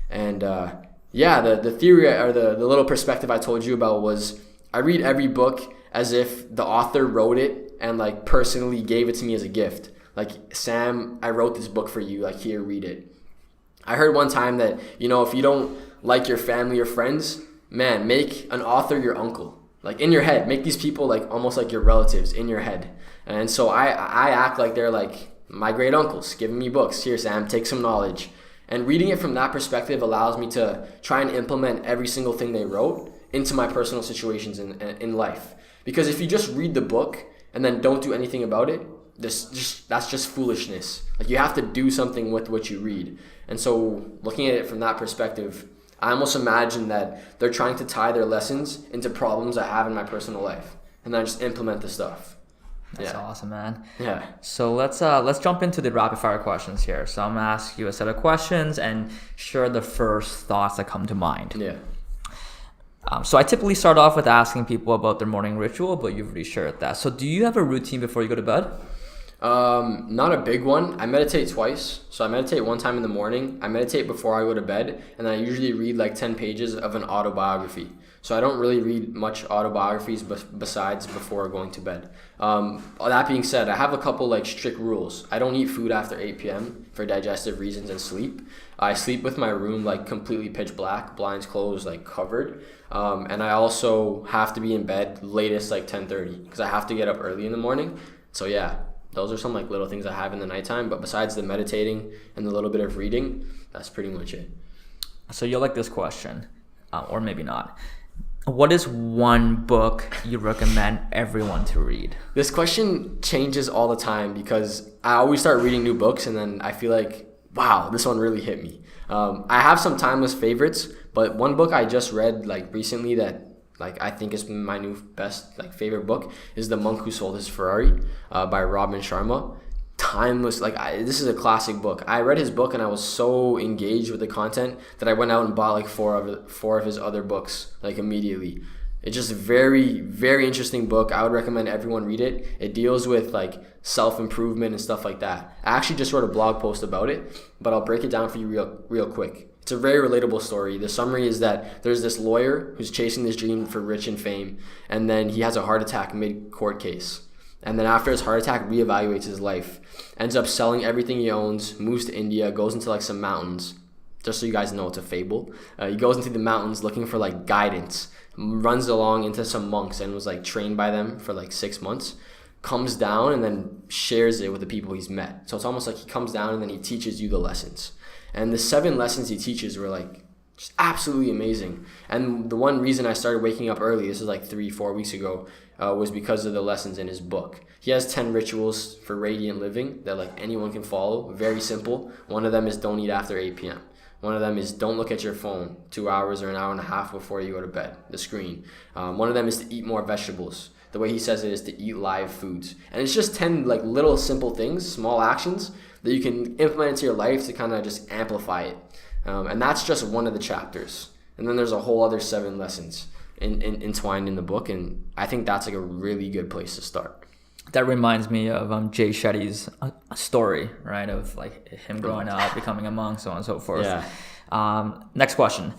And the theory or the little perspective I told you about was I read every book as if the author wrote it and like personally gave it to me as a gift. Like, Sam, I wrote this book for you. Like, here, read it. I heard one time that, if you don't like your family or friends, man, make an author your uncle. Like, in your head, make these people like almost like your relatives in your head. And so I act like they're like my great uncles giving me books. Here, Sam, take some knowledge. And reading it from that perspective allows me to try and implement every single thing they wrote into my personal situations in life. Because if you just read the book and then don't do anything about it, that's just foolishness. Like, you have to do something with what you read. And so looking at it from that perspective, I almost imagine that they're trying to tie their lessons into problems I have in my personal life, and then I just implement the stuff. That's awesome, man. Yeah. So let's jump into the rapid fire questions here. So I'm gonna ask you a set of questions and share the first thoughts that come to mind. Yeah. So I typically start off with asking people about their morning ritual, but you've already shared that. So do you have a routine before you go to bed? Not a big one. I meditate twice. So I meditate one time in the morning. I meditate before I go to bed, and then I usually read like 10 pages of an autobiography. So I don't really read much autobiographies besides before going to bed. That being said, I have a couple like strict rules. I don't eat food after 8 p.m. for digestive reasons and sleep. I sleep with my room like completely pitch black, blinds closed, like covered. And I also have to be in bed latest like 10:30 because I have to get up early in the morning. So yeah, those are some like little things I have in the nighttime. But besides the meditating and the little bit of reading, that's pretty much it. So you'll like this question, or maybe not. What is one book you recommend everyone to read? This question changes all the time because I always start reading new books and then I feel like, wow, this one really hit me. I have some timeless favorites, but one book I just read like recently that like I think is my new best like favorite book is The Monk Who Sold His Ferrari by Robin Sharma. Timeless, this is a classic book. I read his book and I was so engaged with the content that I went out and bought like four of his other books like immediately. It's just a very, very interesting book. I would recommend everyone read it. It deals with like self-improvement and stuff like that. I actually just wrote a blog post about it, but I'll break it down for you real quick. It's a very relatable story. The summary is that there's this lawyer who's chasing this dream for rich and fame, and then he has a heart attack mid-court case. And then after his heart attack, reevaluates his life, ends up selling everything he owns, moves to India, goes into like some mountains. Just so you guys know, it's a fable. He goes into the mountains looking for like guidance, runs along into some monks and was like trained by them for like 6 months, comes down and then shares it with the people he's met. So it's almost like he comes down and then he teaches you the lessons. And the 7 lessons he teaches were like just absolutely amazing. And the one reason I started waking up early, this is like 3-4 weeks ago, was because of the lessons in his book. He has 10 rituals for radiant living that like anyone can follow. Very simple. One of them is don't eat after 8 p.m. One of them is don't look at your phone 2 hours or an hour and a half before you go to bed, the screen. One of them is to eat more vegetables. The way he says it is to eat live foods. And it's just 10 like little simple things, small actions that you can implement into your life to kind of just amplify it. And that's just one of the chapters. And then there's a whole other 7 lessons entwined in the book. And I think that's like a really good place to start. That reminds me of Jay Shetty's story, right? Of like him growing up, becoming a monk, so on and so forth. Yeah. Next question.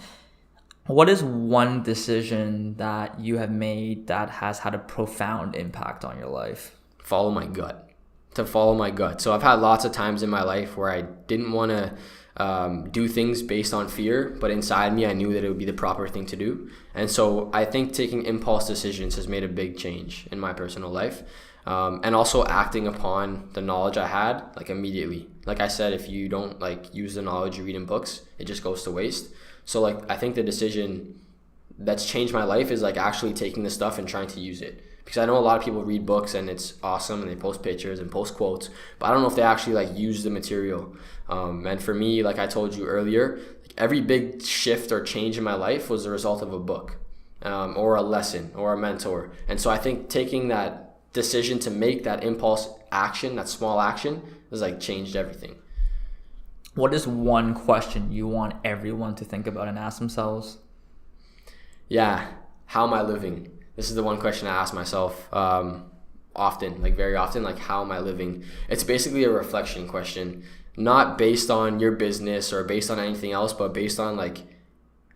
What is one decision that you have made that has had a profound impact on your life? Follow my gut. To follow my gut. So I've had lots of times in my life where I didn't want to do things based on fear, but inside me I knew that it would be the proper thing to do. And so I think taking impulse decisions has made a big change in my personal life. And also acting upon the knowledge I had like immediately. Like I said, if you don't like use the knowledge you read in books, it just goes to waste. So like I think the decision that's changed my life is like actually taking the stuff and trying to use it. Because I know a lot of people read books and it's awesome and they post pictures and post quotes, but I don't know if they actually like use the material. And for me, like I told you earlier, like every big shift or change in my life was the result of a book, or a lesson or a mentor. And so I think taking that decision to make that impulse action, that small action, has like changed everything. What is one question you want everyone to think about and ask themselves? Yeah, how am I living? This is the one question I ask myself often, like very often, like how am I living? It's basically a reflection question, not based on your business or based on anything else, but based on like,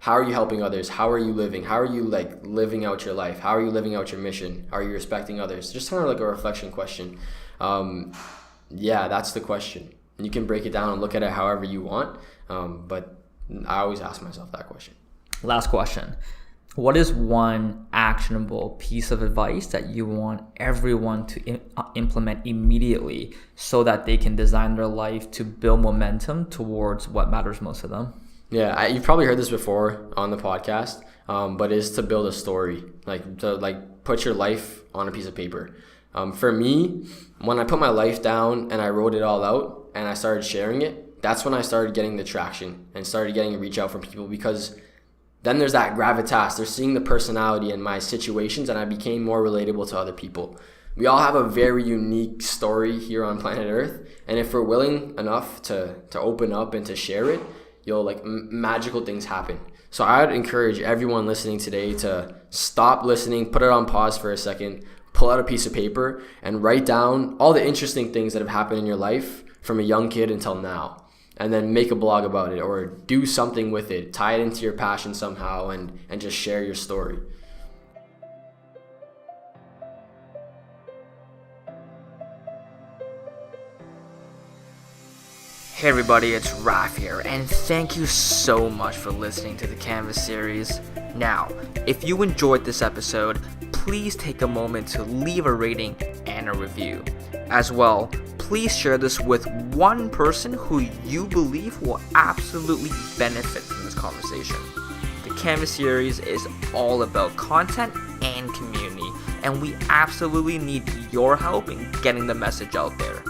how are you helping others? How are you living? How are you like living out your life? How are you living out your mission? Are you respecting others? Just kind of like a reflection question. Yeah, that's the question. You can break it down and look at it however you want, but I always ask myself that question. Last question. What is one actionable piece of advice that you want everyone to implement immediately so that they can design their life to build momentum towards what matters most to them? Yeah, you've probably heard this before on the podcast, but is to build a story, like to like put your life on a piece of paper. For me, when I put my life down and I wrote it all out and I started sharing it, that's when I started getting the traction and started getting a reach out from people, because then there's that gravitas. They're seeing the personality in my situations and I became more relatable to other people. We all have a very unique story here on planet Earth, and if we're willing enough to open up and to share it, you'll like magical things happen. So I would encourage everyone listening today to stop listening, put it on pause for a second, pull out a piece of paper and write down all the interesting things that have happened in your life from a young kid until now, and then make a blog about it or do something with it, tie it into your passion somehow, and just share your story. Hey everybody, it's Raf here, and thank you so much for listening to the Canvas series. Now, if you enjoyed this episode, please take a moment to leave a rating and a review. As well, please share this with one person who you believe will absolutely benefit from this conversation. The Canvas series is all about content and community, and we absolutely need your help in getting the message out there.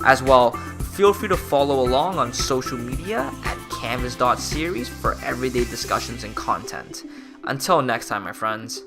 As well, feel free to follow along on social media at canvas.series for everyday discussions and content. Until next time, my friends.